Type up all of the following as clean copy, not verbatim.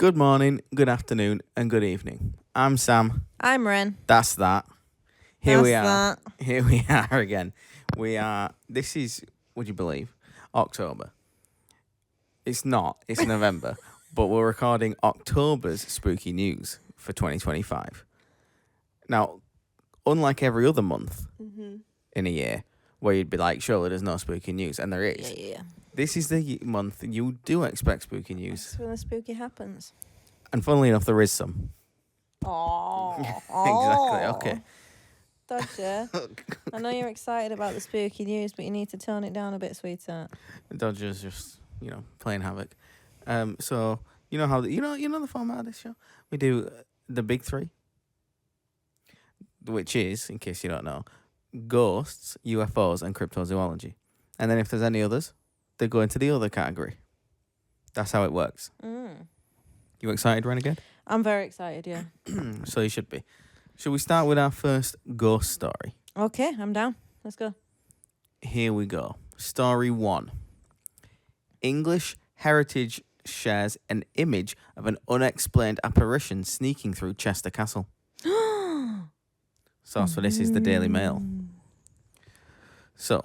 Good morning, good afternoon, and good evening. I'm Sam. I'm Ren. That's that. Here That's we are. that. Here we are again. This is, would you believe, October. It's not, it's November, but we're recording October's spooky news for 2025. Now, unlike every other month in a year, where you'd be like, surely there's no spooky news, and there is. Yeah. This is the month you do expect spooky news. That's when the spooky happens. And funnily enough, there is some. Oh. Exactly, okay. Dodger. I know you're excited about the spooky news, but you need to tone it down a bit, sweetheart. Dodger's just, playing havoc. So, you know how, you know the format of this show? We do the big three, which is, in case you don't know, ghosts, UFOs, and cryptozoology. And then if there's any others, they go into the other category. That's how it works. You excited, Renegade? I'm very excited, yeah. So you should be. Should we start with our first ghost story? Okay, I'm down. Let's go. Here we go. Story 1. English Heritage shares an image of an unexplained apparition sneaking through Chester Castle. Source for this is the Daily Mail. So,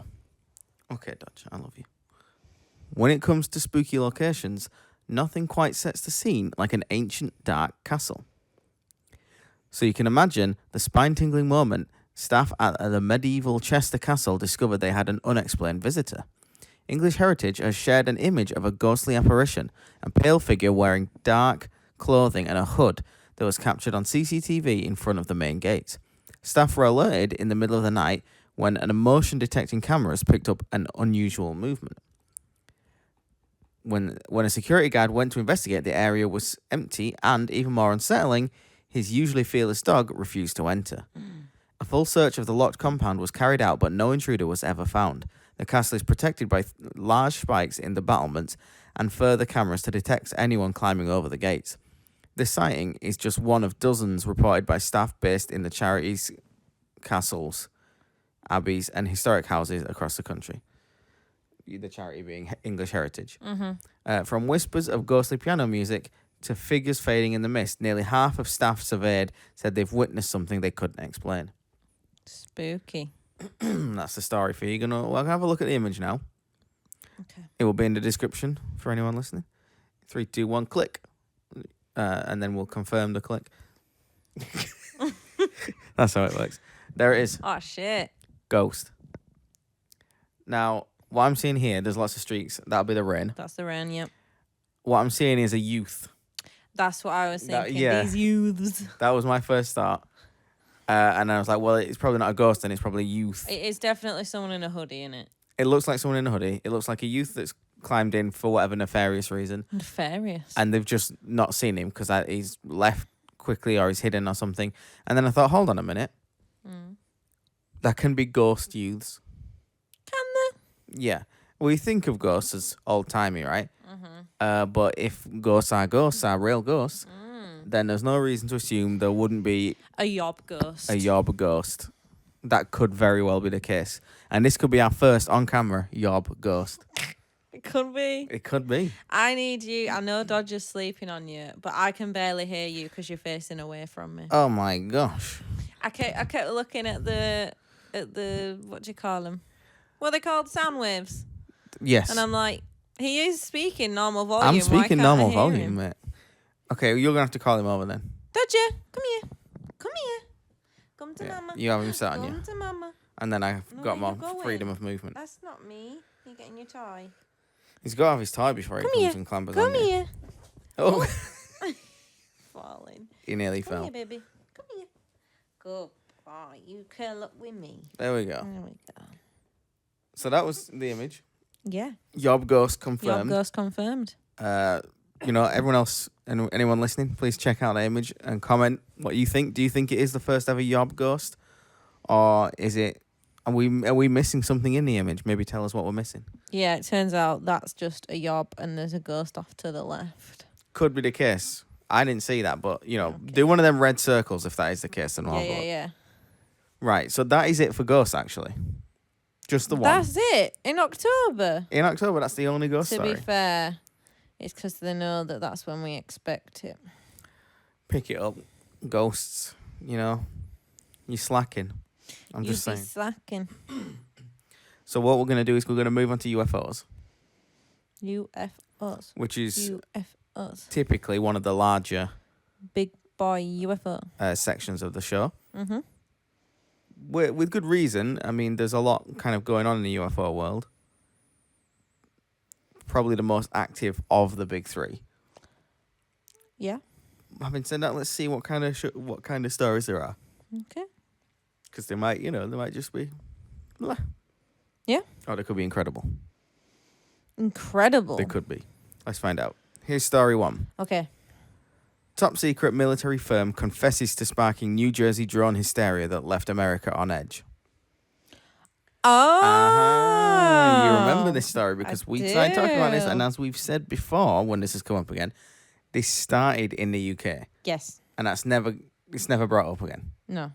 okay, Dodge, I love you. When it comes to spooky locations, nothing quite sets the scene like an ancient dark castle. So you can imagine the spine-tingling moment staff at the medieval Chester Castle discovered they had an unexplained visitor. English Heritage has shared an image of a ghostly apparition, a pale figure wearing dark clothing and a hood that was captured on CCTV in front of the main gates. Staff were alerted in the middle of the night when an motion-detecting cameras picked up an unusual movement. When a security guard went to investigate, the area was empty and, even more unsettling, his usually fearless dog refused to enter. A full search of the locked compound was carried out, but no intruder was ever found. The castle is protected by large spikes in the battlements and further cameras to detect anyone climbing over the gates. This sighting is just one of dozens reported by staff based in the charities, castles, abbeys, and historic houses across the country. The charity being English Heritage. From whispers of ghostly piano music to figures fading in the mist, nearly half of staff surveyed said they've witnessed something they couldn't explain. Spooky. That's the story for you. We'll have a look at the image now. Okay. It will be in the description for anyone listening. 3, 2, 1, click. And then we'll confirm the click. That's how it works. There it is. Oh, shit. Ghost. Now, what I'm seeing here, there's lots of streaks. That'll be the rain. That's the rain, yep. What I'm seeing is a youth. That's what I was thinking. yeah. These youths. That was my first thought. And I was like, well, it's probably not a ghost, then it's probably a youth. It is definitely someone in a hoodie, isn't it? It looks like someone in a hoodie. It looks like a youth that's climbed in for whatever nefarious reason. Nefarious. And they've just not seen him because he's left quickly or he's hidden or something. And then I thought, hold on a minute. That can be ghost youths. Can they? Yeah. We think of ghosts as old-timey, right? But if ghosts are real ghosts, then there's no reason to assume there wouldn't be A yob ghost. a yob ghost. That could very well be the case. And this could be our first on-camera yob ghost. It could be. It could be. I need you. I know Dodger's sleeping on you, but I can barely hear you because you're facing away from me. Oh, my gosh. I kept looking at the what do you call them? What are they called? Sound waves. Yes. And I'm like, he is speaking normal volume. I'm Why speaking can't normal I hear volume, him? mate. Okay, you're going to have to call him over then. Dodger, come here. Come here. Come to mama. You have him sat on Come you. to mama. And then I've No, got you're more going. freedom of movement. That's not me. You're getting your toy. He's got to have his tie before Come he comes here. and clambers Come on you. here. Oh, Falling. he nearly Come fell. here, baby. Come here. Good boy. You curl up with me. There we go. There we go. So that was the image. Yeah. Yob ghost Yob confirmed. ghost confirmed. Everyone else and anyone listening, please check out the image and comment what you think. Do you think it is the first ever yob ghost, or is it? Are we missing something in the image? Maybe tell us what we're missing. Yeah, it turns out that's just a yob and there's a ghost off to the left. Could be the case. I didn't see that, but do one of them red circles if that is the case. And Yeah. Right, so that is it for ghosts actually. Just the one. That's it. In October. In October, that's the only ghost To story. be fair. It's because they know that that's when we expect it. Pick it up. Ghosts, you know. You're slacking. I'm You just be saying. slacking. So what we're going to do is we're going to move on to UFOs, UFOs. which is UFOs. typically one of the larger Big boy UFO. sections of the show. Mm-hmm. With good reason. I mean, there's a lot kind of going on in the UFO world. Probably the most active of the big three. Yeah. Having said that, let's see what kind of stories there are. Okay. Because they might just be, blah. Yeah. Or they could be incredible. Incredible. They could be. Let's find out. Here's story 1. Okay. Top secret military firm confesses to sparking New Jersey drone hysteria that left America on edge. Oh. You remember this story because we tried talking about this, and do. as we've said before, when this has come up again, this started in the UK, Yes. and it's never brought up again. No.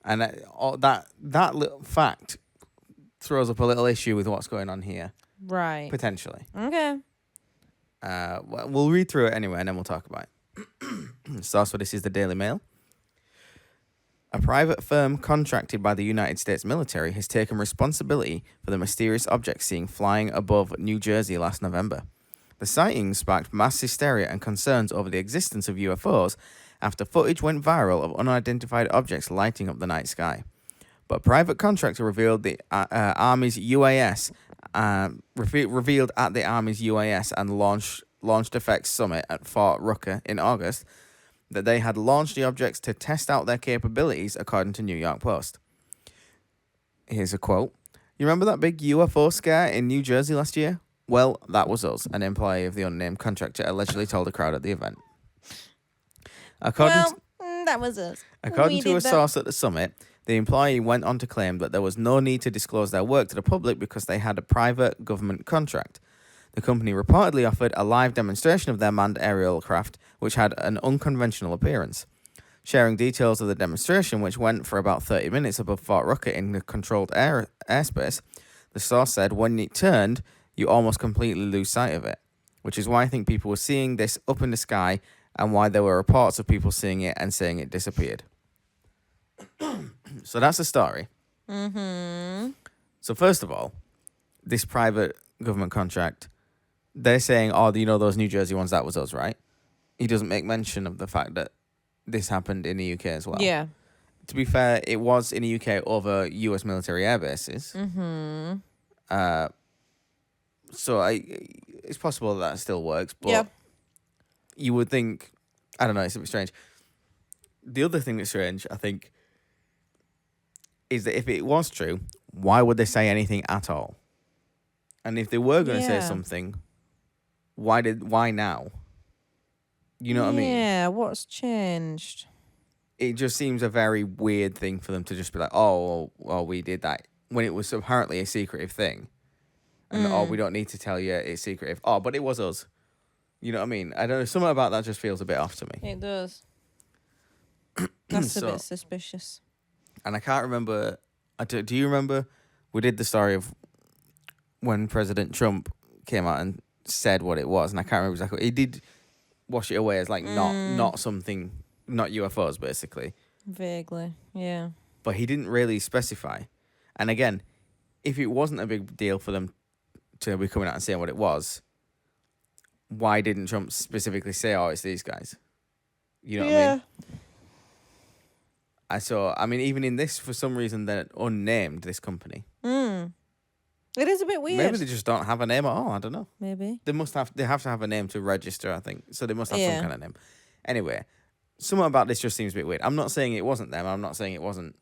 And that little fact throws up a little issue with what's going on here, Right. potentially. Okay. We'll read through it anyway, and then we'll talk about it. Source for this is the Daily Mail. A private firm contracted by the United States military has taken responsibility for the mysterious object seen flying above New Jersey last November. The sightings sparked mass hysteria and concerns over the existence of UFOs after footage went viral of unidentified objects lighting up the night sky. But a private contractor revealed the Army's UAS revealed at the Army's UAS and launched effects summit at Fort Rucker in August that they had launched the objects to test out their capabilities, according to New York Post. Here's a quote. You remember that big UFO scare in New Jersey last year? Well, that was us, an employee of the unnamed contractor allegedly told a crowd at the event. That was us. According to a source at the summit, the employee went on to claim that there was no need to disclose their work to the public because they had a private government contract. The company reportedly offered a live demonstration of their manned aerial craft, which had an unconventional appearance. Sharing details of the demonstration, which went for about 30 minutes above Fort Rucker in the controlled airspace, the source said when it turned, you almost completely lose sight of it, which is why I think people were seeing this up in the sky and why there were reports of people seeing it and saying it disappeared. So that's the story. Mm-hmm. So first of all, this private government contract, they're saying, oh, you know those New Jersey ones, that was us, right? He doesn't make mention of the fact that this happened in the UK as well. Yeah. To be fair, it was in the UK over US military air bases. Mm-hmm. So it's possible that still works, but Yeah. you would think, I don't know, it's a bit strange. The other thing that's strange, I think, is that if it was true, why would they say anything at all? And if they were going to say something, why now? You know what I mean? Yeah, what's changed? It just seems a very weird thing for them to just be like, oh, well, we did that, when it was apparently a secretive thing. And, oh, we don't need to tell you it's secretive. Oh, but it was us. You know what I mean? I don't know. Something about that just feels a bit off to me. It does. That's a bit suspicious. And I can't remember. Do you remember? We did the story of when President Trump came out and said what it was, and I can't remember exactly. He did wash it away as like not something, not UFOs, basically. Vaguely, yeah. But he didn't really specify. And again, if it wasn't a big deal for them to be coming out and saying what it was, why didn't Trump specifically say, "Oh, it's these guys"? You know what I mean? I mean, even in this, for some reason, they're unnamed, this company. It is a bit weird. Maybe they just don't have a name at all. I don't know. Maybe. They have to have a name to register, I think. So they must have some kind of name. Anyway, something about this just seems a bit weird. I'm not saying it wasn't them. I'm not saying it wasn't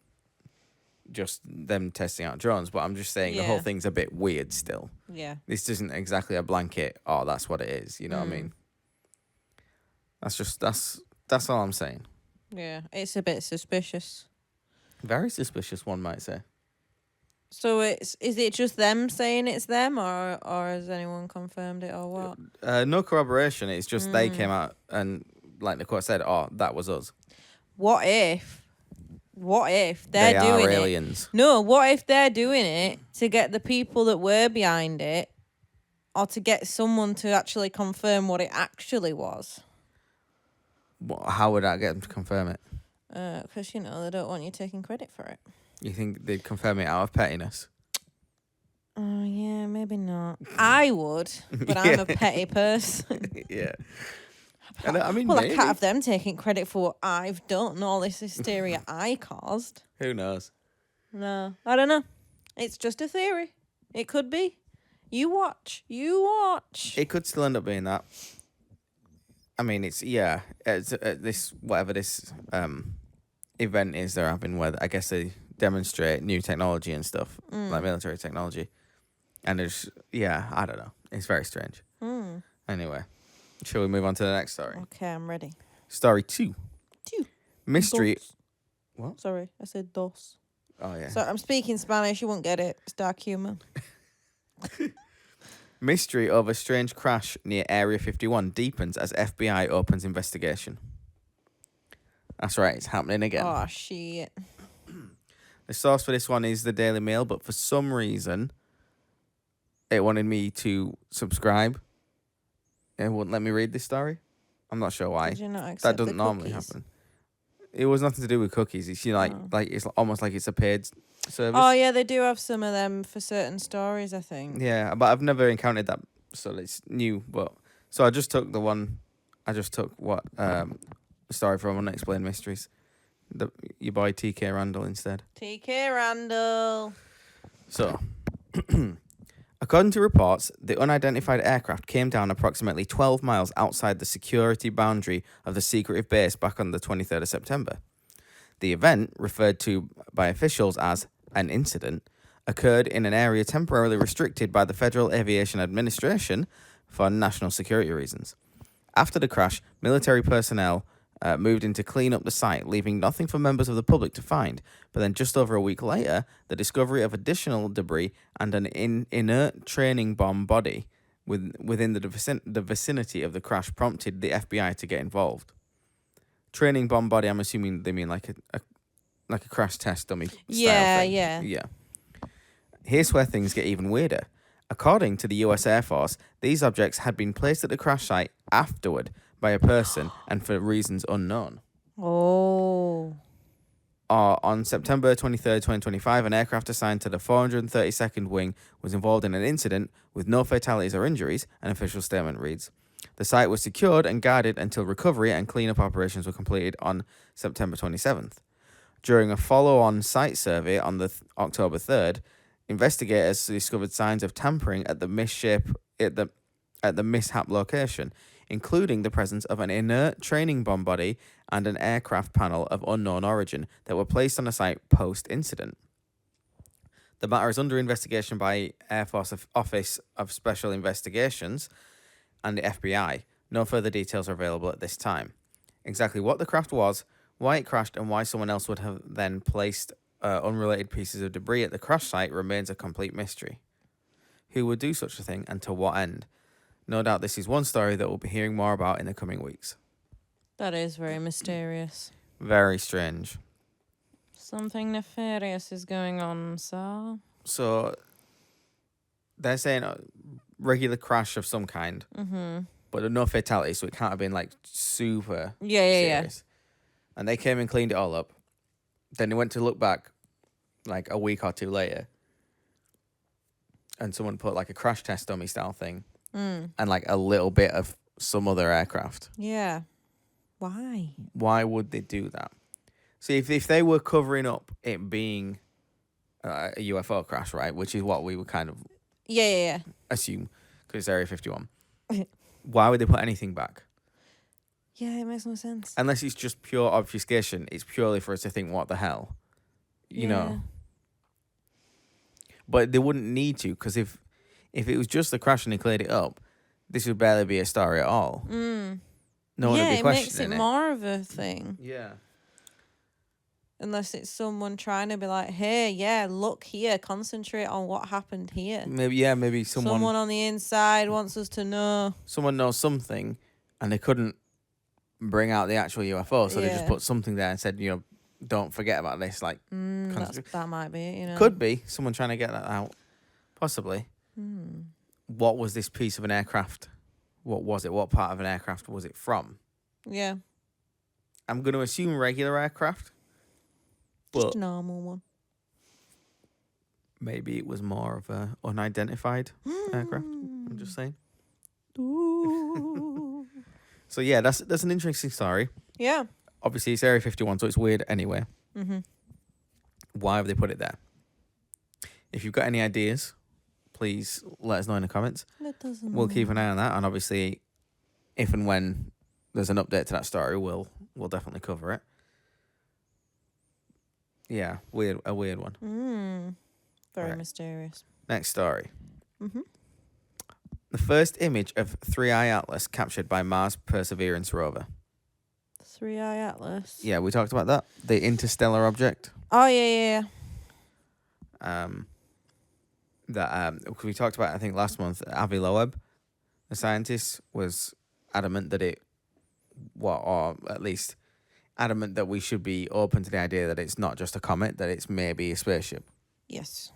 just them testing out drones, but I'm just saying the whole thing's a bit weird still. Yeah. This isn't exactly a blanket, oh, that's what it is. You know what I mean? That's all I'm saying. Yeah, it's a bit suspicious. Very suspicious, one might say. So is it just them saying it's them, or has anyone confirmed it, or what? No corroboration. It's just they came out and, like Nicole said, oh, that was us. What if They they're are doing aliens. it? No, what if they're doing it to get the people that were behind it or to get someone to actually confirm what it actually was. How would that get them to confirm it? Because, they don't want you taking credit for it. You think they'd confirm it out of pettiness? Oh, yeah, maybe not. I would, but I'm a petty person. Yeah. And I mean, well, maybe. I can't have them taking credit for what I've done, all this hysteria I caused. Who knows? No, I don't know. It's just a theory. It could be. You watch. It could still end up being that. I mean, it's this whatever this event is they're having, where I guess they demonstrate new technology and stuff, like military technology, and there's I don't know. It's very strange. Anyway, shall we move on to the next story? Okay, I'm ready. Story 2. Mystery. Dos. What? Sorry, I said dos. Oh yeah. So I'm speaking Spanish. You won't get it. It's dark humor. Mystery of a strange crash near Area 51 deepens as FBI opens investigation. That's right, it's happening again. Oh, shit. The source for this one is the Daily Mail, but for some reason, it wanted me to subscribe. It wouldn't let me read this story. I'm not sure why. Did you not accept That doesn't the normally cookies? happen. It was nothing to do with cookies. It's like it's almost like it's a paid service. Oh, yeah, they do have some of them for certain stories, I think. Yeah, but I've never encountered that, so it's new. But so I just took what the story from Unexplained Mysteries. Your boy TK Randall instead. TK Randall. So, according to reports, the unidentified aircraft came down approximately 12 miles outside the security boundary of the secretive base back on the 23rd of September. The event, referred to by officials as an incident, occurred in an area temporarily restricted by the Federal Aviation Administration for national security reasons. After the crash, military personnel moved in to clean up the site, leaving nothing for members of the public to find. But then just over a week later, the discovery of additional debris and an inert training bomb body within the vicinity of the crash prompted the FBI to get involved. Training bomb body, I'm assuming they mean like a crash test dummy style thing. Yeah. Here's where things get even weirder. According to the US Air Force, these objects had been placed at the crash site afterward by a person and for reasons unknown. Oh. On September 23rd, 2025, an aircraft assigned to the 432nd Wing was involved in an incident with no fatalities or injuries, an official statement reads. The site was secured and guarded until recovery and cleanup operations were completed on September 27th. During a follow-on site survey on the October 3rd, investigators discovered signs of tampering at the mishap location, including the presence of an inert training bomb body and an aircraft panel of unknown origin that were placed on the site post-incident. The matter is under investigation by Air Force Office of Special Investigations and the FBI. No further details are available at this time. Exactly what the craft was, why it crashed, and why someone else would have then placed unrelated pieces of debris at the crash site remains a complete mystery. Who would do such a thing and to what end? No doubt this is one story that we'll be hearing more about in the coming weeks. That is very mysterious. Very strange. Something nefarious is going on, so... So, they're saying a regular crash of some kind, but no fatality, so it can't have been like super serious. And they came and cleaned it all up. Then they went to look back like a week or two later, and someone put like a crash test dummy style thing and like a little bit of some other aircraft. Yeah. Why? Why would they do that? See, if they were covering up it being a UFO crash, right, which is what we would kind of assume, because it's Area 51, why would they put anything back? Yeah, it makes no sense. Unless it's just pure obfuscation. It's purely for us to think, what the hell? You know? But they wouldn't need to, because if it was just the crash and they cleared it up, this would barely be a story at all. No one would be questioning it. Yeah, it makes it more of a thing. Yeah. Unless it's someone trying to be like, hey, look here, concentrate on what happened here. Maybe someone on the inside wants us to know. Someone knows something, and they couldn't bring out the actual UFO, so they just put something there and said, don't forget about this. Like, that might be it, Could be someone trying to get that out, possibly. what was this piece of an aircraft? What was it? What part of an aircraft was it from? Yeah. I'm going to assume regular aircraft, Just but a normal one. maybe it was more of a unidentified aircraft. I'm just saying. Ooh. So yeah, that's an interesting story. Yeah. Obviously, it's Area 51, so it's weird anyway. Mm-hmm. Why have they put it there? If you've got any ideas, please let us know in the comments. Let us know. We'll keep an eye on that, and obviously, if and when there's an update to that story, we'll definitely cover it. Yeah, a weird one. Very Right. mysterious. Next story. Mm-hmm. The first image of 3-Eye Atlas captured by Mars Perseverance rover. 3-Eye Atlas. Yeah, we talked about that. The interstellar object. Oh, yeah. Because we talked about, I think, last month, Avi Loeb, the scientist, was adamant that or at least adamant that we should be open to the idea that it's not just a comet, that it's maybe a spaceship. Yes.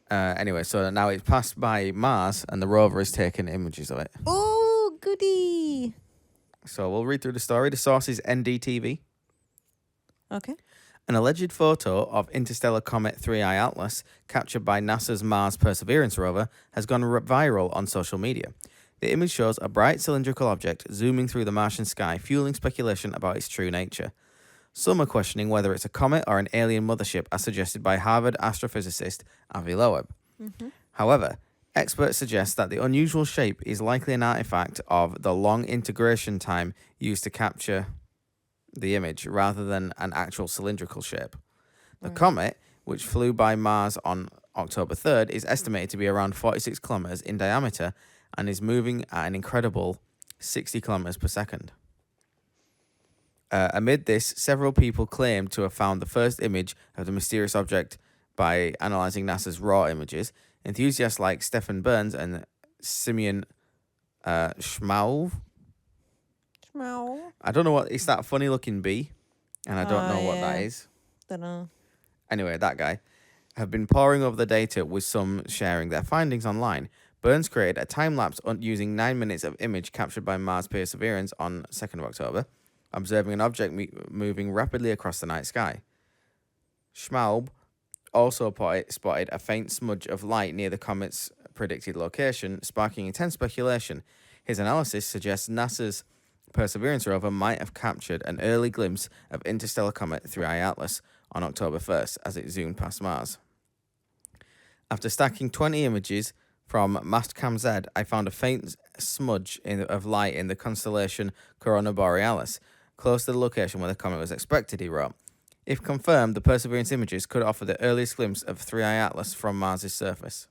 Anyway, so now it's passed by Mars, and the rover has taken images of it. Oh, goody. So we'll read through the story. The source is NDTV. Okay. An alleged photo of interstellar comet 3-Eye Atlas, captured by NASA's Mars Perseverance rover, has gone viral on social media. The image shows a bright cylindrical object zooming through the Martian sky, fueling speculation about its true nature. Some are questioning whether it's a comet or an alien mothership, as suggested by Harvard astrophysicist Avi Loeb. Mm-hmm. However, experts suggest that the unusual shape is likely an artifact of the long integration time used to capture the image, rather than an actual cylindrical shape. The comet, which flew by Mars on October 3rd, is estimated to be around 46 kilometers in diameter and is moving at an incredible 60 kilometers per second. Amid this, several people claim to have found the first image of the mysterious object by analyzing NASA's raw images. Enthusiasts like Stephen Burns and Simeon Schmauv. I don't know what... It's that funny-looking bee, and I don't know what that is. Don't know. Anyway, that guy have been poring over the data, with some sharing their findings online. Burns created a time-lapse using 9 minutes of image captured by Mars Perseverance on 2nd of October, observing an object moving rapidly across the night sky. Schmaub also spotted a faint smudge of light near the comet's predicted location, sparking intense speculation. His analysis suggests NASA's Perseverance rover might have captured an early glimpse of interstellar comet 3-Eye Atlas on October 1st as it zoomed past Mars. After stacking 20 images from Mastcam Z, I found a faint smudge of light in the constellation Corona Borealis, close to the location where the comet was expected, he wrote. If confirmed, the Perseverance images could offer the earliest glimpse of 3-Eye Atlas from Mars' surface.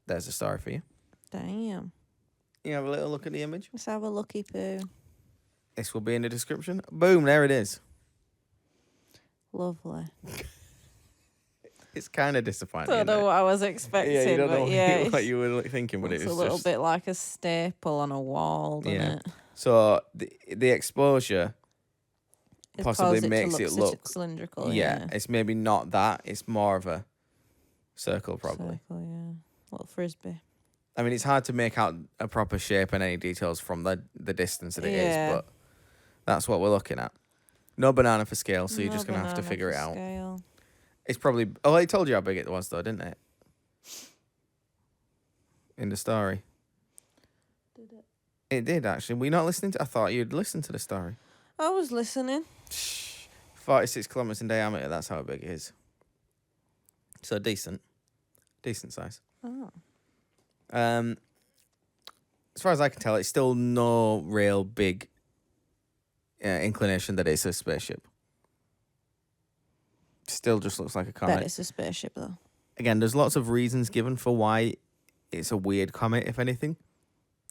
There's a story for you. Damn. You have a little look at the image? Let's have a looky poo. This will be in the description. Boom, there it is. Lovely. It's kind of disappointing. Don't know what I was expecting, Yeah, you don't but know what you were thinking, but it's it was a little just... bit like a staple on a wall, doesn't it? So the exposure It's possibly caused makes to it look cylindrical. Yeah, it's maybe not that. It's more of a circle, probably. Circle, yeah. Little frisbee. I mean, it's hard to make out a proper shape and any details from the distance that it is, but that's what we're looking at. No banana for scale, so you're just going to have to figure it out. Scale. It's probably... Oh, I told you how big it was, though, didn't it? In the story. Did it? It did, actually. Were you not listening to... I thought you'd listen to the story. I was listening. 46 kilometers in diameter, that's how big it is. So decent. Decent size. Oh. As far as I can tell, it's still no real big inclination that it's a spaceship. Still just looks like a comet. Bet it's a spaceship, though. Again, there's lots of reasons given for why it's a weird comet, if anything,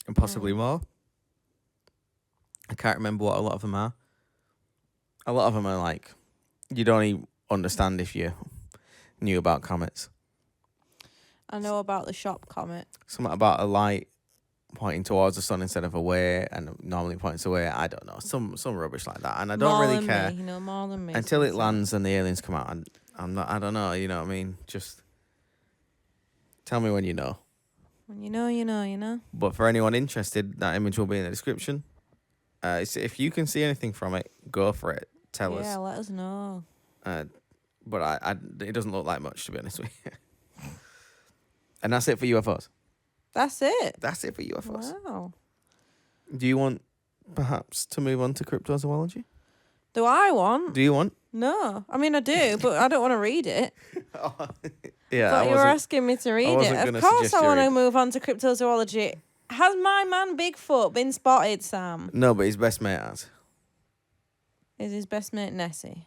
and possibly more. I can't remember what a lot of them are. A lot of them are like, you'd only understand if you knew about comets. I know about the shop comet. Something about a light pointing towards the sun instead of away, and normally points away. I don't know. Some rubbish like that. And I don't more really than care. Me, more than me. Until it lands and the aliens come out. I'm not, I don't know, you know what I mean? Just, Tell me when you know. When you know, you know, you know. But for anyone interested, that image will be in the description. If you can see anything from it, go for it. Tell us. Yeah, let us know. But it doesn't look like much, to be honest with you. And that's it for UFOs. That's it. That's it for UFOs. Wow. Do you want, perhaps, to move on to cryptozoology? Do I want? Do you want? No. I mean, I do, but I don't want to read it. Yeah, But you were asking me to read wasn't it. gonna Of course suggest I you want to read. move on to cryptozoology. Has my man Bigfoot been spotted, Sam? No, but his best mate has. Is his best mate Nessie?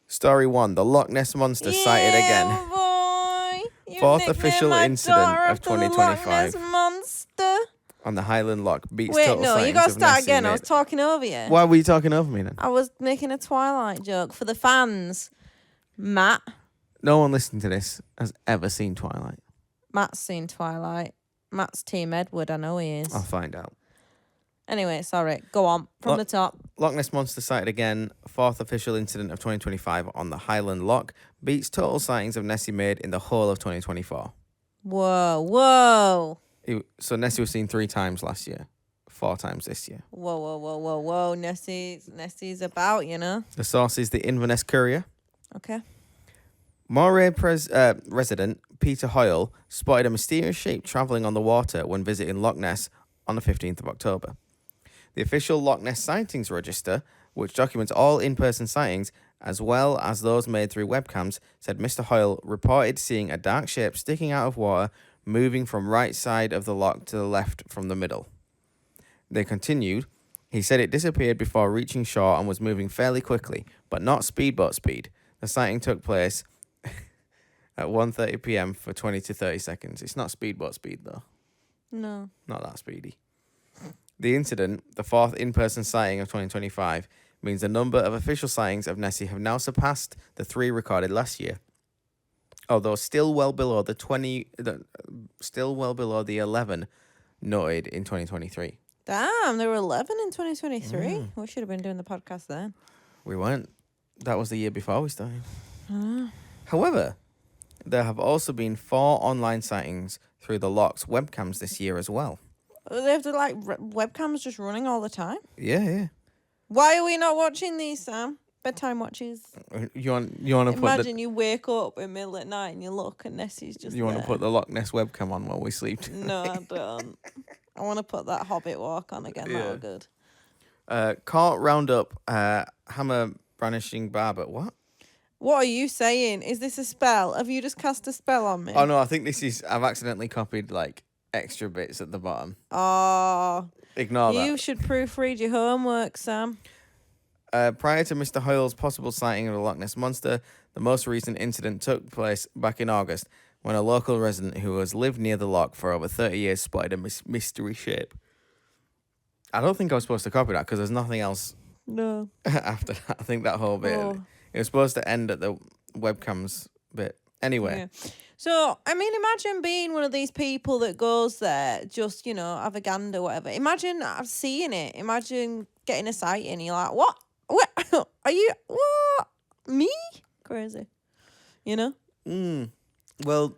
Story 1. The Loch Ness Monster sighted again. Boy. You Fourth nicknamed official my incident daughter of after the 2025. Loch Ness Monster. On the Highland Loch. Beats Wait, total no, you sightings got to of start Nessie again. I was made. talking over you. Why were you talking over me then? I was making a Twilight joke for the fans. Matt. No one listening to this has ever seen Twilight. Matt's seen Twilight. Matt's Team Edward, I know he is. I'll find out. Anyway, sorry. Go on. From the top. Loch Ness Monster sighted again. Fourth official incident of 2025 on the Highland Loch. Beats total sightings of Nessie made in the whole of 2024. Whoa, whoa. So Nessie was seen 3 times last year. 4 times this year. Whoa, whoa, whoa, whoa, whoa. Nessie's about, you know. The source is the Inverness Courier. Okay. Moray resident Peter Hoyle spotted a mysterious shape travelling on the water when visiting Loch Ness on the 15th of October. The official Loch Ness Sightings Register, which documents all in-person sightings, as well as those made through webcams, said Mr. Hoyle reported seeing a dark shape sticking out of water, moving from right side of the loch to the left from the middle. They continued, he said it disappeared before reaching shore and was moving fairly quickly, but not speedboat speed. The sighting took place at 1:30 p.m. for 20 to 30 seconds. It's not speedboat speed, though. No. Not that speedy. The incident, the 4th in-person sighting of 2025, means the number of official sightings of Nessie have now surpassed the 3 recorded last year. Although still well below the 11 noted in 2023. Damn, there were 11 in 2023. We should have been doing the podcast then. We weren't. That was the year before we started. However, there have also been 4 online sightings through the Loch's webcams this year as well. They have to webcams just running all the time. Yeah. Why are we not watching these, Sam? Bedtime watches. You want to put Imagine you wake up in the middle at night and you look and Nessie's just you want to there. put the Loch Ness webcam on while we sleep? No, I don't. I want to put that Hobbit walk on again. Yeah. That was good. Court round up hammer brandishing barber. What? What are you saying? Is this a spell? Have you just cast a spell on me? Oh no, I think this is. I've accidentally copied like extra bits at the bottom. Oh. Ignore that. You should proofread your homework, Sam. Prior to Mr. Hoyle's possible sighting of the Loch Ness Monster, the most recent incident took place back in August when a local resident who has lived near the loch for over 30 years spotted a mystery shape. I don't think I was supposed to copy that because there's nothing else No. after that. I think that whole bit, it was supposed to end at the webcams bit. Anyway. Yeah. So, I mean, imagine being one of these people that goes there, just, you know, have a gander, whatever. Imagine seeing it. Imagine getting a sighting. You're like, what? What? Are you, what? Me? Crazy. You know? Well,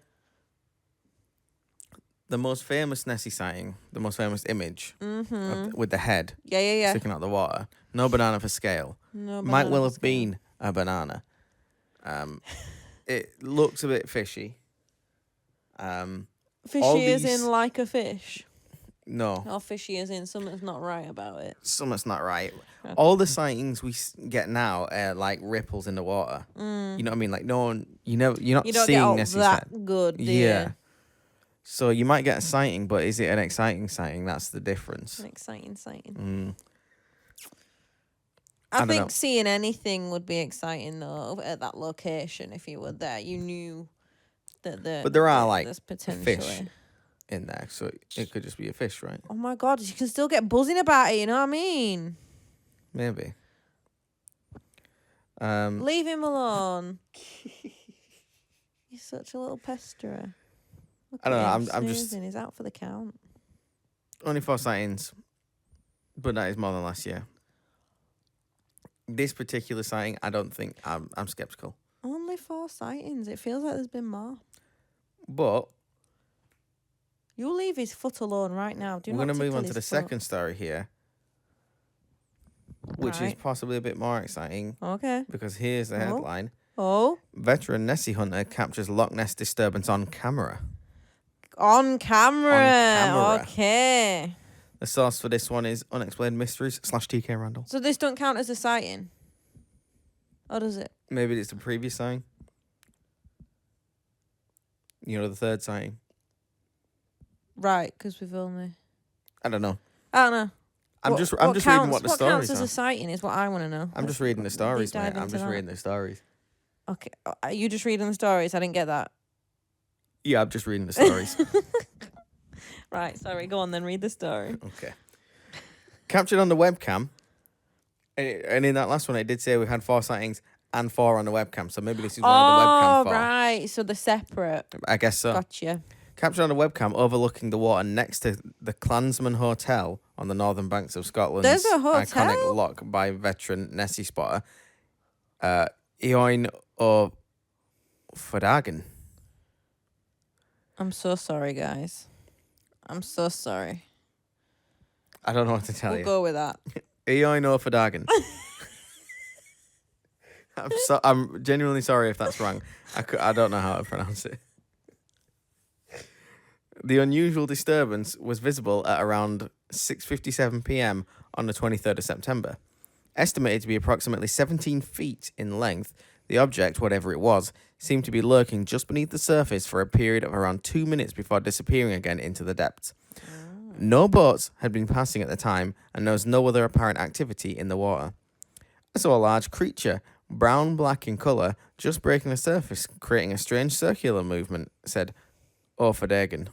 the most famous Nessie sighting, the most famous image with the head Yeah. sticking out the water, no banana for scale, No, might well have scale. been a banana. It looks a bit fishy. All Fishy as these- in like a fish. No, Or fishy as in something's not right about it. something's not right. Okay. All the sightings we get now are like ripples in the water. You know what I mean? Like no one, you're not You don't seeing get all Nessie's that head. good, do Yeah. you? So you might get a sighting, but is it an exciting sighting? That's the difference. An exciting sighting. I I don't think know. seeing anything would be exciting though at that location if you were there. You knew that But there are like there's potentially. fish in there, so it could just be a fish, right? Oh my god, you can still get buzzing about it, you know what I mean? Maybe. Leave him alone. He's such a little pesterer. Look I don't at know, him I'm just- snoozing, he's out for the count. Only 4 sightings, but that is more than last year. This particular sighting, I don't think I'm skeptical. Only 4 sightings. It feels like there's been more. But You leave his foot alone right now. We're going to move on to the second story here, which is possibly a bit more exciting. Okay. Because here's the headline. Oh. Veteran Nessie hunter captures Loch Ness disturbance on camera. On camera. Okay. The source for this one is Unexplained Mysteries / TK Randall. So this don't count as a sighting? Or does it? Maybe it's the previous sighting. You know, the third sighting. Right, because we've only... I don't know. I'm just reading what the stories What counts as a sighting is what I want to know. I'm just reading the stories, mate. I'm just reading the stories. Okay. Are you just reading the stories? I didn't get that. Yeah, I'm just reading the stories. Right, sorry. Go on then, read the story. Okay. Captured on the webcam. And in that last one, it did say we had 4 sightings and 4 on the webcam. So maybe this is one of the webcam 4. Oh, right. So they're separate. I guess so. Gotcha. Captured on a webcam overlooking the water next to the Clansman Hotel on the northern banks of Scotland's There's a hotel? iconic loch by veteran Nessie spotter Eoin O'Fadagan. I'm so sorry, guys. I'm so sorry. I don't know what to tell you. We'll go with that. Eoin O'Fadagan. I'm genuinely sorry if that's wrong. I don't know how to pronounce it. The unusual disturbance was visible at around 6:57 p.m. on the 23rd of September. Estimated to be approximately 17 feet in length, the object, whatever it was, seemed to be lurking just beneath the surface for a period of around 2 minutes before disappearing again into the depths. No boats had been passing at the time, and there was no other apparent activity in the water. I saw a large creature, brown-black in colour, just breaking the surface, creating a strange circular movement, said O'Fadagan.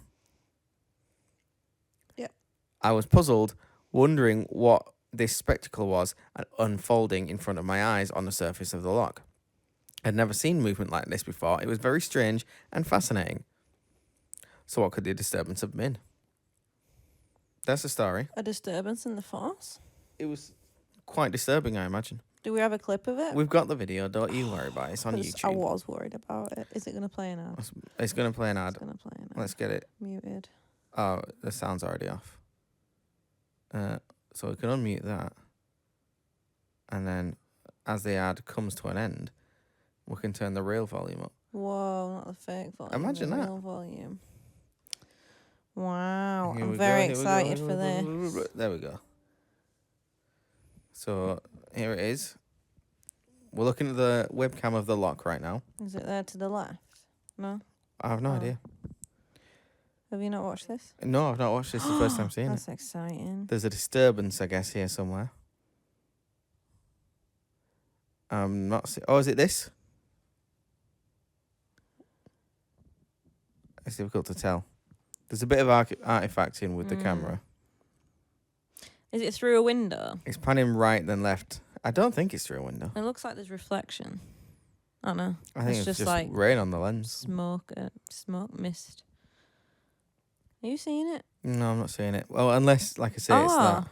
I was puzzled, wondering what this spectacle was unfolding in front of my eyes on the surface of the loch. I'd never seen movement like this before. It was very strange and fascinating. So what could the disturbance have been? That's the story. A disturbance in the force? It was quite disturbing, I imagine. Do we have a clip of it? We've got the video, don't you worry about it. It's on YouTube. I was worried about it. Is it going to play an ad? It's going to play an ad. It's going to play an ad. Let's get it. Muted. Oh, the sound's already off. So we can unmute that. And then as the ad comes to an end, we can turn the real volume up. Whoa, not the fake volume. Imagine the that. Real volume. Wow, Here I'm we very go, excited for this. There we go. So here it is. We're looking at the webcam of the loch right now. Is it there to the left? No? I have no idea. Have you not watched this? No, I've not watched this. The first time seeing it. That's exciting. There's a disturbance, I guess, here somewhere. Not. Oh, is it this? It's difficult to tell. There's a bit of artifacting with the camera. Is it through a window? It's panning right then left. I don't think it's through a window. It looks like there's reflection. I don't know. I think it's just like rain on the lens. Smoke mist. Are you seeing it? No, I'm not seeing it. Well, unless, like I say, it's that.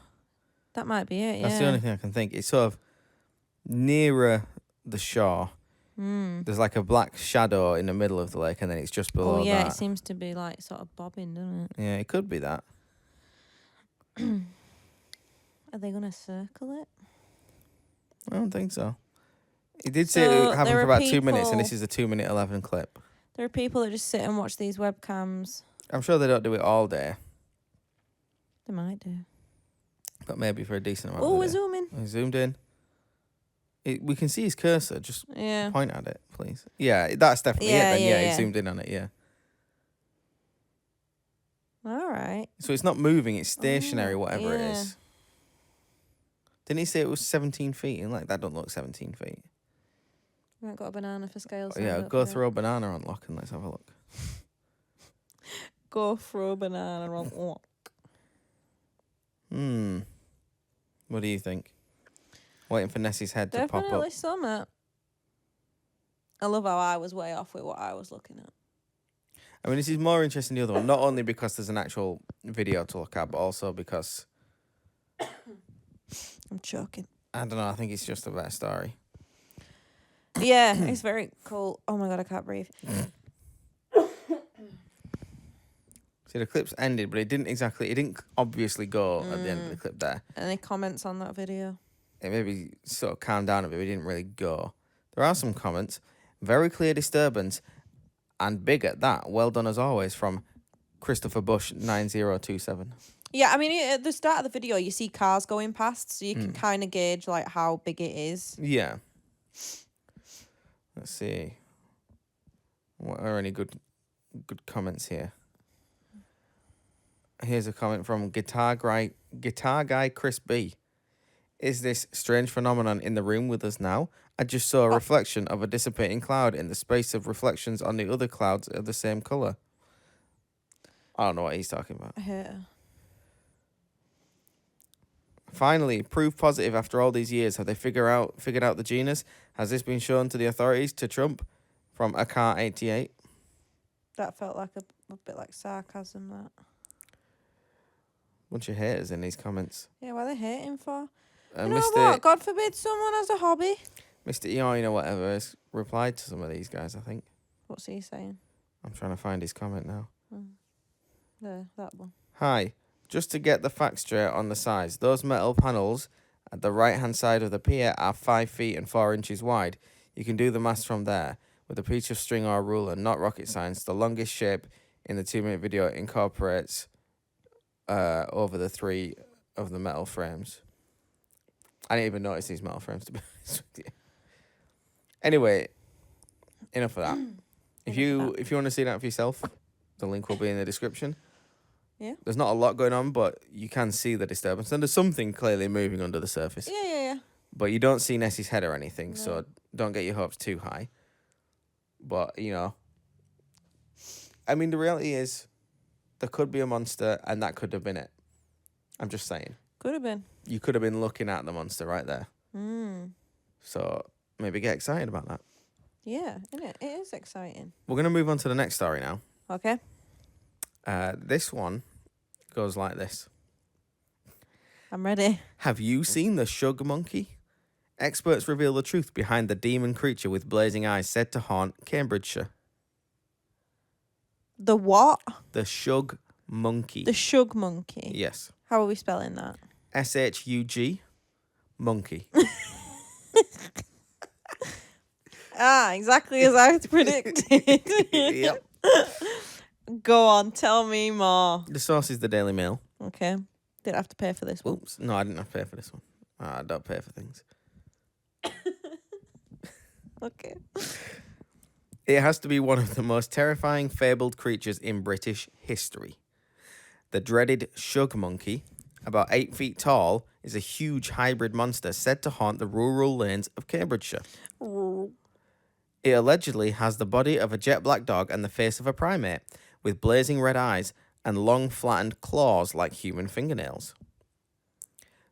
That might be it, yeah. That's the only thing I can think. It's sort of nearer the shore. There's like a black shadow in the middle of the lake, and then it's just below that. Oh, yeah, it seems to be like sort of bobbing, doesn't it? Yeah, it could be that. Are they going to circle it? I don't think so. It did say it happened for about 2 minutes, and this is a 2-minute 11 clip. There are people that just sit and watch these webcams. I'm sure they don't do it all day. They might do. But maybe for a decent amount. Oh, we're zooming. We zoomed in. We can see his cursor. Just point at it, please. Yeah, that's definitely it then. Yeah, he zoomed in on it, yeah. All right. So it's not moving, it's stationary, whatever it is. Didn't he say it was 17 feet? And like, that don't look 17 feet. We haven't got a banana for scales. Yeah, go throw a banana on lock and let's have a look. Go throw a banana on lock. What do you think? Waiting for Nessie's head to pop up. Definitely summit. I love how I was way off with what I was looking at. I mean, this is more interesting than the other one. Not only because there's an actual video to look at, but also because... I'm choking. I don't know, I think it's just a better story. Yeah, it's very cool. Oh my God, I can't breathe. See, the clip's ended, but it didn't obviously go at the end of the clip there. Any comments on that video? It maybe sort of calmed down a bit, but it didn't really go. There are some comments. Very clear disturbance, and big at that. Well done as always from Christopher Bush 9027. Yeah, I mean, at the start of the video, you see cars going past, so you can kind of gauge like how big it is. Yeah. Let's see. What are any good comments here? Here's a comment from Guitar Guy Chris B. Is this strange phenomenon in the room with us now? I just saw a reflection of a dissipating cloud in the space of reflections on the other clouds of the same colour. I don't know what he's talking about. Yeah. Finally, proof positive after all these years. Have they figured out the genus? Has this been shown to the authorities, to Trump? From Akar88. That felt like a bit like sarcasm, that. Bunch of haters in these comments. Yeah, what are they hating for? You know Mr. what? God forbid someone has a hobby. Mr. Eoin or whatever has replied to some of these guys, I think. What's he saying? I'm trying to find his comment now. There, that one. Hi. Just to get the facts straight on the size, those metal panels at the right-hand side of the pier are 5 feet and 4 inches wide. You can do the maths from there. With a piece of string or a ruler, not rocket science, the longest shape in the 2-minute video incorporates over the 3 of the metal frames. I didn't even notice these metal frames, to be honest with you. Anyway, enough of that. If you want to see that for yourself, the link will be in the description. Yeah. There's not a lot going on, but you can see the disturbance. And there's something clearly moving under the surface. Yeah. But you don't see Nessie's head or anything, so don't get your hopes too high. But, you know, I mean, the reality is there could be a monster, and that could have been it. I'm just saying. Could have been. You could have been looking at the monster right there. So maybe get excited about that. Yeah, innit? It is exciting. We're going to move on to the next story now. Okay. This one goes like this. I'm ready. Have you seen the Shug Monkey? Experts reveal the truth behind the demon creature with blazing eyes said to haunt Cambridgeshire. The what? The Shug Monkey. The Shug Monkey. Yes. How are we spelling that? SHUG Monkey. Exactly as I predicted. Yep. Go on, tell me more. The source is the Daily Mail. Okay. Didn't have to pay for this one. Oops. No, I didn't have to pay for this one. I don't pay for things. Okay. It has to be one of the most terrifying fabled creatures in British history. The dreaded Shug Monkey, about 8 feet tall, is a huge hybrid monster said to haunt the rural lanes of Cambridgeshire. It allegedly has the body of a jet black dog and the face of a primate, with blazing red eyes and long flattened claws like human fingernails.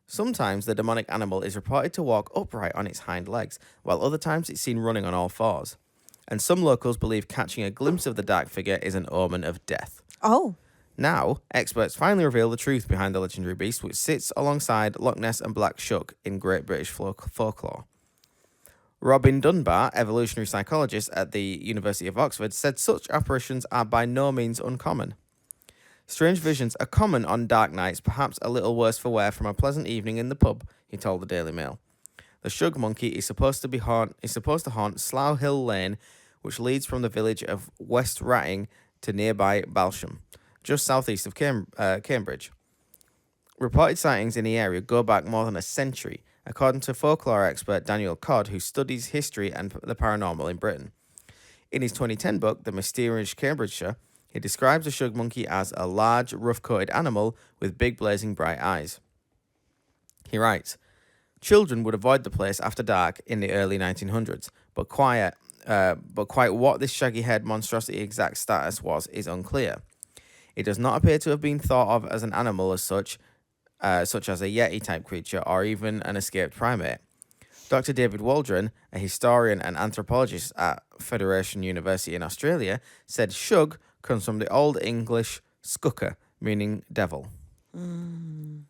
Sometimes the demonic animal is reported to walk upright on its hind legs, while other times it's seen running on all fours. And some locals believe catching a glimpse of the dark figure is an omen of death. Oh. Now, experts finally reveal the truth behind the legendary beast, which sits alongside Loch Ness and Black Shuck in Great British folklore. Robin Dunbar, evolutionary psychologist at the University of Oxford, said such apparitions are by no means uncommon. Strange visions are common on dark nights, perhaps a little worse for wear from a pleasant evening in the pub, he told the Daily Mail. The Shug Monkey is supposed to haunt Slough Hill Lane, which leads from the village of West Ratting to nearby Balsham, just southeast of Cambridge. Reported sightings in the area go back more than a century, according to folklore expert Daniel Codd, who studies history and the paranormal in Britain. In his 2010 book, The Mysterious Cambridgeshire, he describes the Shug Monkey as a large, rough-coated animal with big, blazing bright eyes. He writes, children would avoid the place after dark in the early 1900s, but quite what this shaggy-haired monstrosity exact status was is unclear. It does not appear to have been thought of as an animal as such as a Yeti-type creature or even an escaped primate. Dr. David Waldron, a historian and anthropologist at Federation University in Australia, said Shug comes from the Old English skuka, meaning devil. And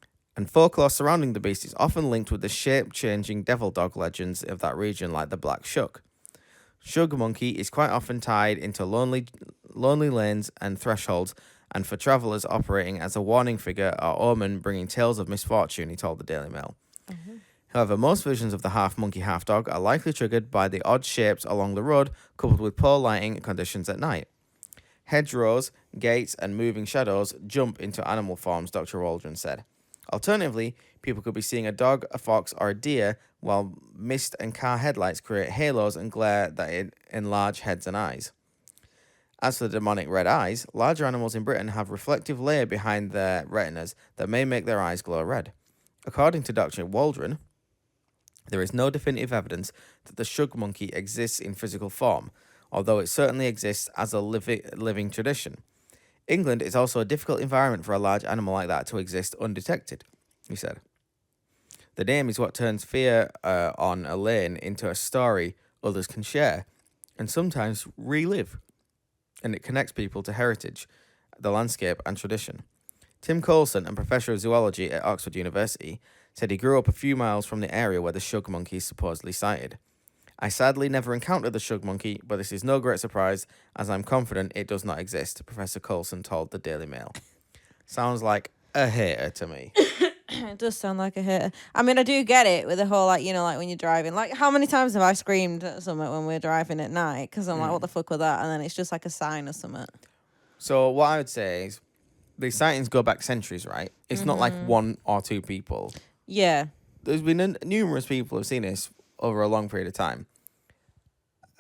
folklore surrounding the beast is often linked with the shape-changing devil dog legends of that region, like the Black Shuck. Shug Monkey is quite often tied into lonely lanes and thresholds and for travellers operating as a warning figure or omen bringing tales of misfortune, he told the Daily Mail. However, most versions of the half-monkey, half-dog are likely triggered by the odd shapes along the road coupled with poor lighting conditions at night. Hedgerows, gates, and moving shadows jump into animal forms, Dr. Waldron said. Alternatively, people could be seeing a dog, a fox, or a deer, while mist and car headlights create halos and glare that enlarge heads and eyes. As for the demonic red eyes, larger animals in Britain have reflective layer behind their retinas that may make their eyes glow red. According to Dr. Waldron, there is no definitive evidence that the Shug Monkey exists in physical form, although it certainly exists as a living tradition. England is also a difficult environment for a large animal like that to exist undetected, he said. The name is what turns fear on a lane into a story others can share and sometimes relive, and it connects people to heritage, the landscape, and tradition. Tim Coulson, a professor of zoology at Oxford University, said he grew up a few miles from the area where the Shug Monkey is supposedly sighted. I sadly never encountered the Shug Monkey, but this is no great surprise, as I'm confident it does not exist, Professor Coulson told the Daily Mail. Sounds like a hater to me. It does sound like a hater. I mean, I do get it with the whole, like, you know, like when you're driving. Like, how many times have I screamed at something when we're driving at night? Because I'm like, what the fuck was that? And then it's just like a sign or something. So what I would say is, these sightings go back centuries, right? It's not like one or two people. Yeah. There's been numerous people who've seen this over a long period of time.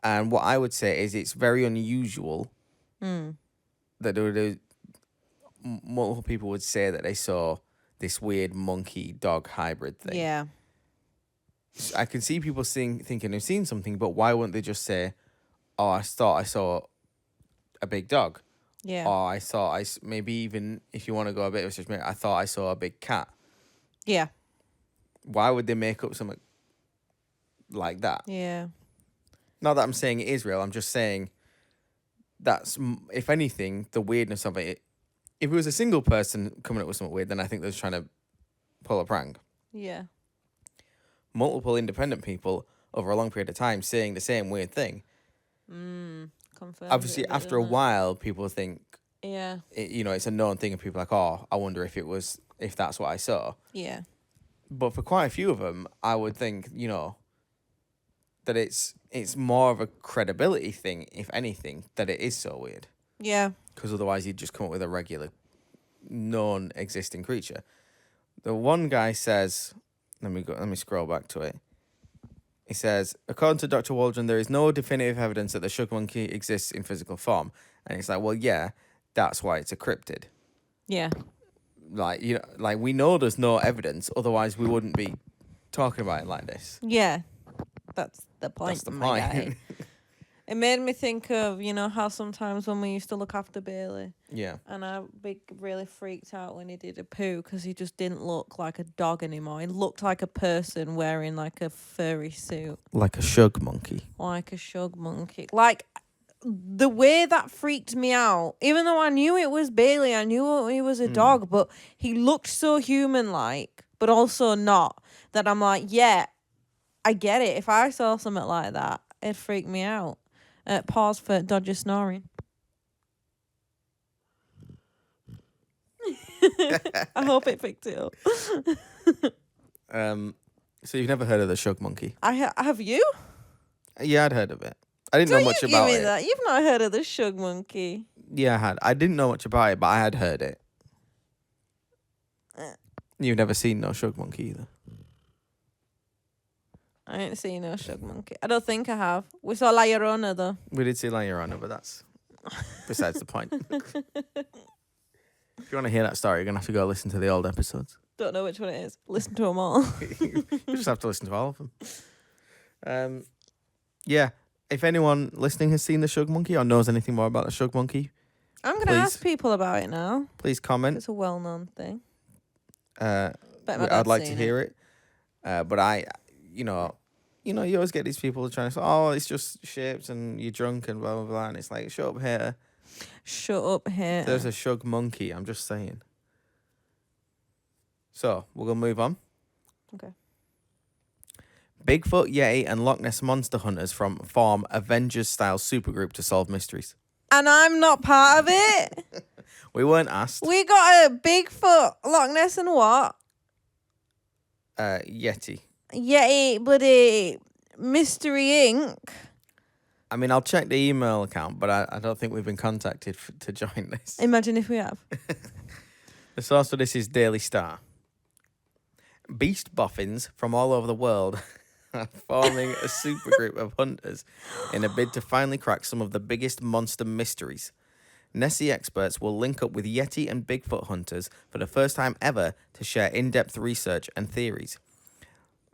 And what I would say is it's very unusual that multiple people would say that they saw this weird monkey-dog hybrid thing. Yeah. I can see people thinking they've seen something, but why wouldn't they just say, oh, I thought I saw a big dog? Yeah. Or I thought maybe even if you want to go a bit of a stretch, I thought I saw a big cat. Yeah. Why would they make up something like that? Yeah. Not that I'm saying it is real. I'm just saying that's, if anything, the weirdness of it. If it was a single person coming up with something weird, then I think they're trying to pull a prank. Yeah. Multiple independent people over a long period of time saying the same weird thing. Confirmed. Obviously, after a while, people think, yeah, it's a known thing, and people are like, oh, I wonder if that's what I saw. Yeah. But for quite a few of them, I would think, that it's more of a credibility thing, if anything, that it is so weird. Yeah. Because otherwise you'd just come up with a regular, known existing creature. The one guy says, let me scroll back to it. He says, according to Dr. Waldron, there is no definitive evidence that the Shug Monkey exists in physical form. And it's like, well, yeah, that's why it's a cryptid. Yeah. Like, we know there's no evidence, otherwise we wouldn't be talking about it like this. Yeah. That's the point. That's the my point. guy. It made me think of, how sometimes when we used to look after Bailey. Yeah. And I really freaked out when he did a poo because he just didn't look like a dog anymore. He looked like a person wearing like a furry suit. Like a Shug Monkey. Like a Shug Monkey. Like, the way that freaked me out, even though I knew it was Bailey, I knew he was a dog, but he looked so human-like, but also not, that I'm like, yeah, I get it. If I saw something like that, it'd freak me out. Pause for Dodger snoring. I hope it picked it up. So you've never heard of the Shug Monkey? Have you? Yeah, I'd heard of it. I didn't know much about it. That. You've not heard of the Shug Monkey? Yeah, I had. I didn't know much about it, but I had heard it. You've never seen no Shug Monkey either? I ain't seen no Shug Monkey. I don't think I have. We saw La Llorona, though. We did see La Llorona, but that's besides the point. If you want to hear that story, you're going to have to go listen to the old episodes. Don't know which one it is. Listen to them all. You just have to listen to all of them. Yeah. If anyone listening has seen the Shug Monkey or knows anything more about the Shug Monkey, I'm going to ask people about it now. Please comment. It's a well-known thing. I'd like to hear it. But I, you always get these people trying to say, oh, it's just shapes and you're drunk and blah, blah, blah. And it's like, shut up here. Shut up here. There's a Shug Monkey. I'm just saying. So, we're going to move on. Okay. Bigfoot, Yeti, and Loch Ness Monster hunters form Avengers-style supergroup to solve mysteries. And I'm not part of it? We weren't asked. We got a Bigfoot, Loch Ness, and what? Yeti. Yeti, bloody Mystery Inc. I mean, I'll check the email account, but I don't think we've been contacted to join this. Imagine if we have. The source for this is Daily Star. Beast boffins from all over the world are forming a supergroup of hunters in a bid to finally crack some of the biggest monster mysteries. Nessie experts will link up with Yeti and Bigfoot hunters for the first time ever to share in-depth research and theories.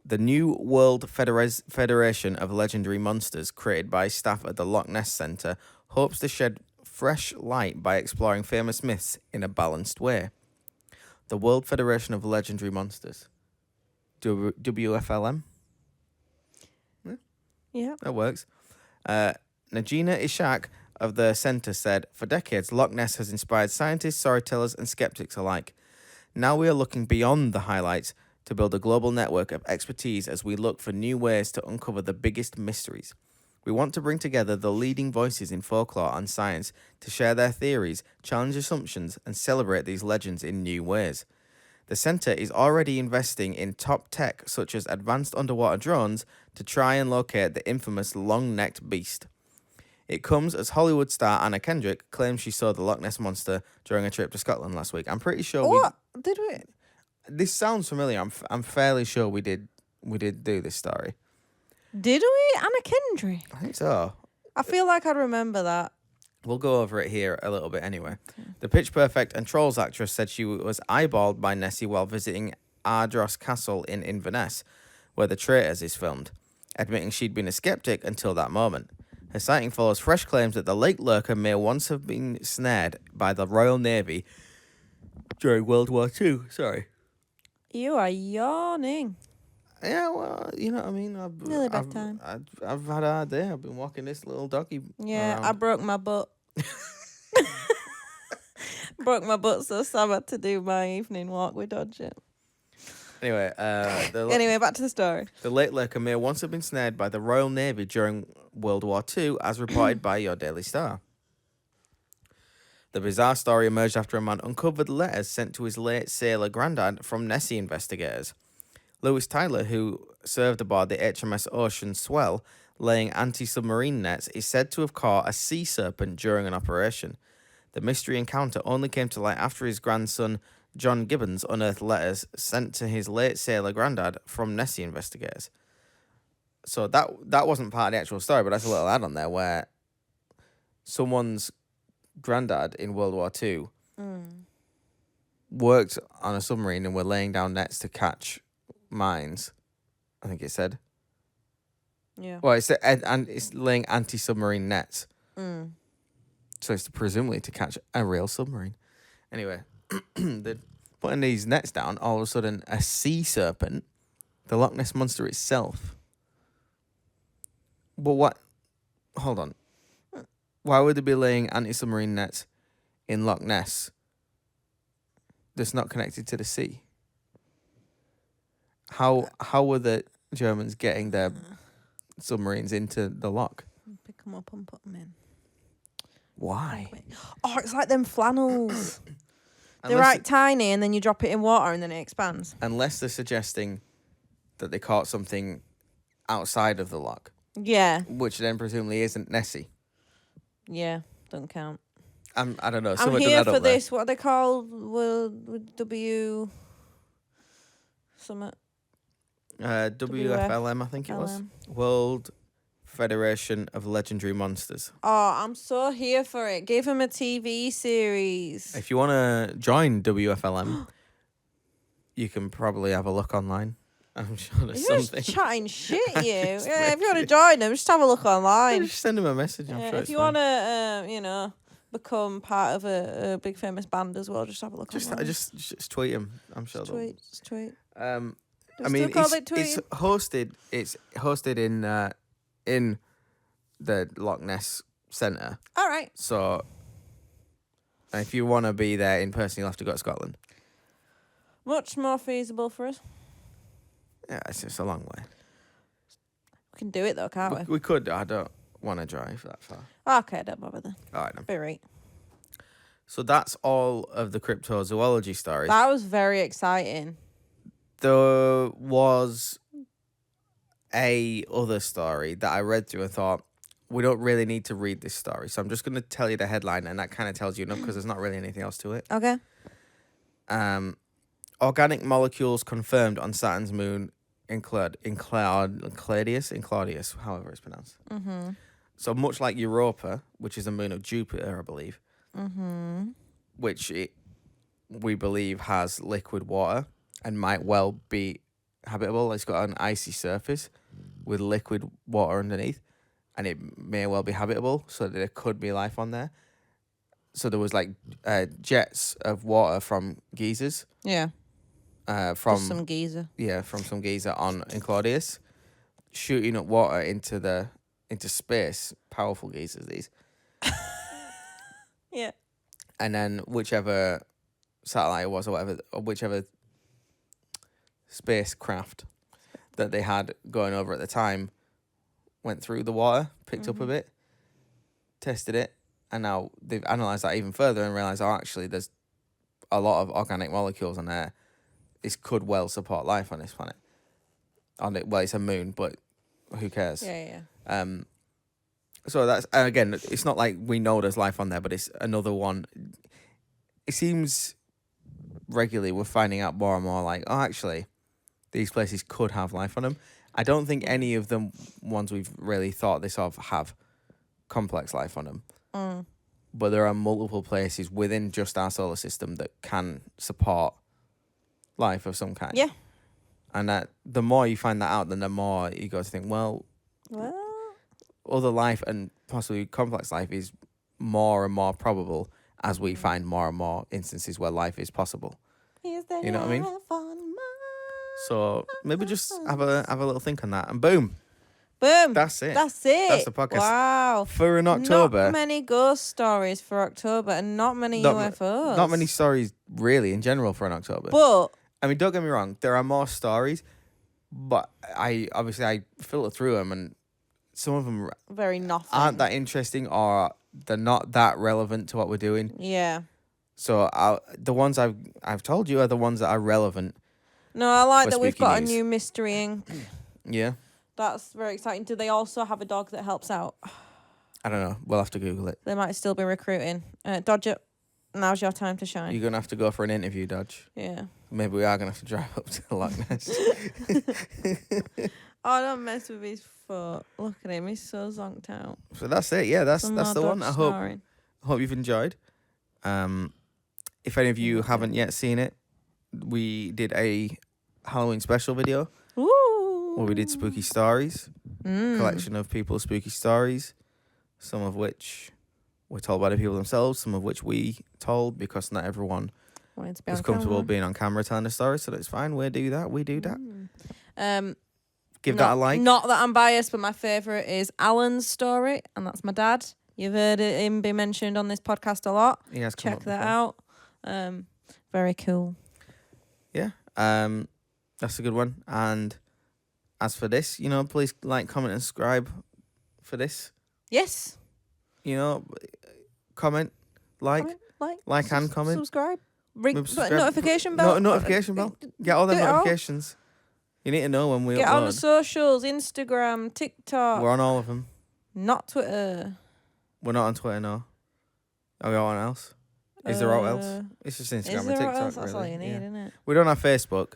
The New World Federation of Legendary Monsters, created by staff at the Loch Ness Centre, hopes to shed fresh light by exploring famous myths in a balanced way. The World Federation of Legendary Monsters. WFLM? Yeah. That works. Najina Ishak of the centre said, for decades, Loch Ness has inspired scientists, storytellers and skeptics alike. Now we are looking beyond the highlights to build a global network of expertise as we look for new ways to uncover the biggest mysteries. We want to bring together the leading voices in folklore and science to share their theories, challenge assumptions and celebrate these legends in new ways. The centre is already investing in top tech such as advanced underwater drones to try and locate the infamous long-necked beast. It comes as Hollywood star Anna Kendrick claims she saw the Loch Ness Monster during a trip to Scotland last week. I'm pretty sure What? Did we? This sounds familiar. I'm fairly sure we did do this story. Did we? Anna Kendrick? I think so. I feel like I remember that. We'll go over it here a little bit anyway. Okay. The Pitch Perfect and Trolls actress said she was eyeballed by Nessie while visiting Ardross Castle in Inverness, where The Traitors is filmed, admitting she'd been a skeptic until that moment. Her sighting follows fresh claims that the lake lurker may once have been snared by the Royal Navy during World War II. Sorry. You are yawning. Yeah, well, you know what I mean. Nearly bedtime. I've had a hard day. I've been walking this little doggy. Yeah, around. I broke my butt. Broke my butt, so Sam had to do my evening walk with Dodger. Anyway, anyway, back to the story. The late lurker may once have been snared by the Royal Navy during World War II, as reported by your Daily Star. The bizarre story emerged after a man uncovered letters sent to his late sailor granddad from Nessie investigators. Lewis Tyler, who served aboard the HMS Ocean Swell, laying anti-submarine nets, is said to have caught a sea serpent during an operation. The mystery encounter only came to light after his grandson, John Gibbons, unearthed letters sent to his late sailor granddad from Nessie investigators. So that wasn't part of the actual story, but that's a little add-on there where someone's granddad in World War II worked on a submarine and were laying down nets to catch mines, I think it said. Yeah. Well, it's laying anti-submarine nets. So it's presumably to catch a real submarine. Anyway, they're putting these nets down. All of a sudden, a sea serpent, the Loch Ness Monster itself. But what? Hold on. Why would they be laying anti-submarine nets in Loch Ness that's not connected to the sea? How were the Germans getting their submarines into the loch? Pick them up and put them in. Why? Oh, it's like them flannels. They're right tiny, and then you drop it in water, and then it expands. Unless they're suggesting that they caught something outside of the loch. Yeah. Which then presumably isn't Nessie. Yeah, don't count. I don't know. I'm here for this. What are they called? W... Summit. WFLM, I think it was. World Federation of Legendary Monsters. Oh, I'm so here for it. Give him a TV series. If you want to join WFLM, you can probably have a look online. I'm sure there's You're something. Just chatting shit, you. Yeah, if you want to join them, just have a look online. Just send them a message. I'm sure if you want to, become part of a big famous band as well, just have a look online. Just tweet them. I'm sure they'll. Just tweet. I mean, it's hosted in the Loch Ness Centre. All right. So, if you want to be there in person, you'll have to go to Scotland. Much more feasible for us. Yeah, it's a long way. We can do it though, can't we? We could. I don't want to drive that far. Okay, don't bother then. All right then. Be right. So that's all of the cryptozoology stories. That was very exciting. There was a other story that I read through and thought, we don't really need to read this story. So I'm just going to tell you the headline, and that kind of tells you enough because there's not really anything else to it. Okay. Organic molecules confirmed on Saturn's moon Enceladus, however it's pronounced. Mm-hmm. So much like Europa, which is a moon of Jupiter, I believe, which we believe has liquid water and might well be habitable. It's got an icy surface with liquid water underneath, and it may well be habitable, so that there could be life on there. So there was like jets of water from geysers. Yeah. From Just some geezer. Yeah, from some geyser on Enceladus, shooting up water into space. Powerful geysers, these. Yeah. And then whichever satellite it was, or whichever spacecraft that they had going over at the time, went through the water, picked up a bit, tested it, and now they've analysed that even further and realised, actually, there's a lot of organic molecules on there. This could well support life on this planet. Well, it's a moon, but who cares? Yeah. So that's, again, it's not like we know there's life on there, but it's another one. It seems regularly we're finding out more and more like, actually, these places could have life on them. I don't think any of the ones we've really thought this of have complex life on them. But there are multiple places within just our solar system that can support life of some kind. Yeah. And that the more you find that out, then the more you go to think, well, other life and possibly complex life is more and more probable as we find more and more instances where life is possible. You know what I mean? So maybe just have a little think on that, and boom. That's it. That's the podcast. Wow. For an October. Not many ghost stories for October, and not many UFOs. Not many stories really in general for an October. But I mean, don't get me wrong, there are more stories, but I filter through them, and some of them very nothing. aren't that interesting, or they're not that relevant to what we're doing. Yeah. So the ones I've told you are the ones that are relevant. No, I like for that we've Spooky got News. a new mystery ink. Yeah. That's very exciting. Do they also have a dog that helps out? I don't know. We'll have to Google it. They might still be recruiting. Dodger, now's your time to shine. You're going to have to go for an interview, Dodge. Yeah. Maybe we are going to have to drive up to Loch Ness. Oh, don't mess with his foot. Look at him. He's so zonked out. So that's it. Yeah, that's Some the more one. dog I snoring. hope you've enjoyed. If any of you haven't yet seen it, we did a Halloween special video Ooh. where we did spooky stories, collection of people's spooky stories, some of which were told by the people themselves, some of which we told because not everyone Wanted to be was on comfortable camera. being on camera telling a story, so that's fine. We do that. Give Not- that a like. Not that I'm biased, but my favourite is Alan's story, and that's my dad. You've heard him be mentioned on this podcast a lot. He has come Check up that before. out. Very cool. Yeah, that's a good one. And as for this, please like, comment, and subscribe for this. Yes. Comment, like and comment. Subscribe. Ring, Maybe subscribe. notification bell. Notification bell. Get all the Do it all. notifications. You need to know when we Get on the upload. socials, Instagram, TikTok. We're on all of them. Not Twitter. We're not on Twitter, no. Are we on else? Is there all else? It's just Instagram Is and there TikTok, else? That's really. all you need, Yeah. isn't it? We don't have Facebook,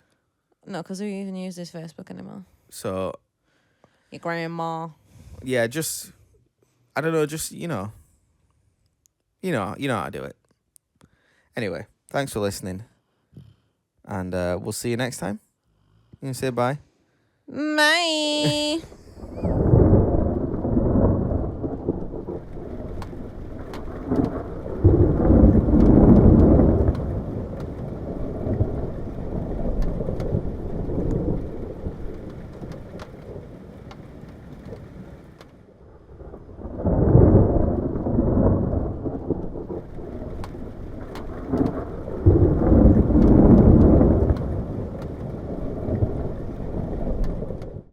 No, because who even uses Facebook anymore? so Your grandma. yeah, just I don't know, just you know how to do it. Anyway, thanks for listening, and we'll see you next time. You gonna say bye? Bye.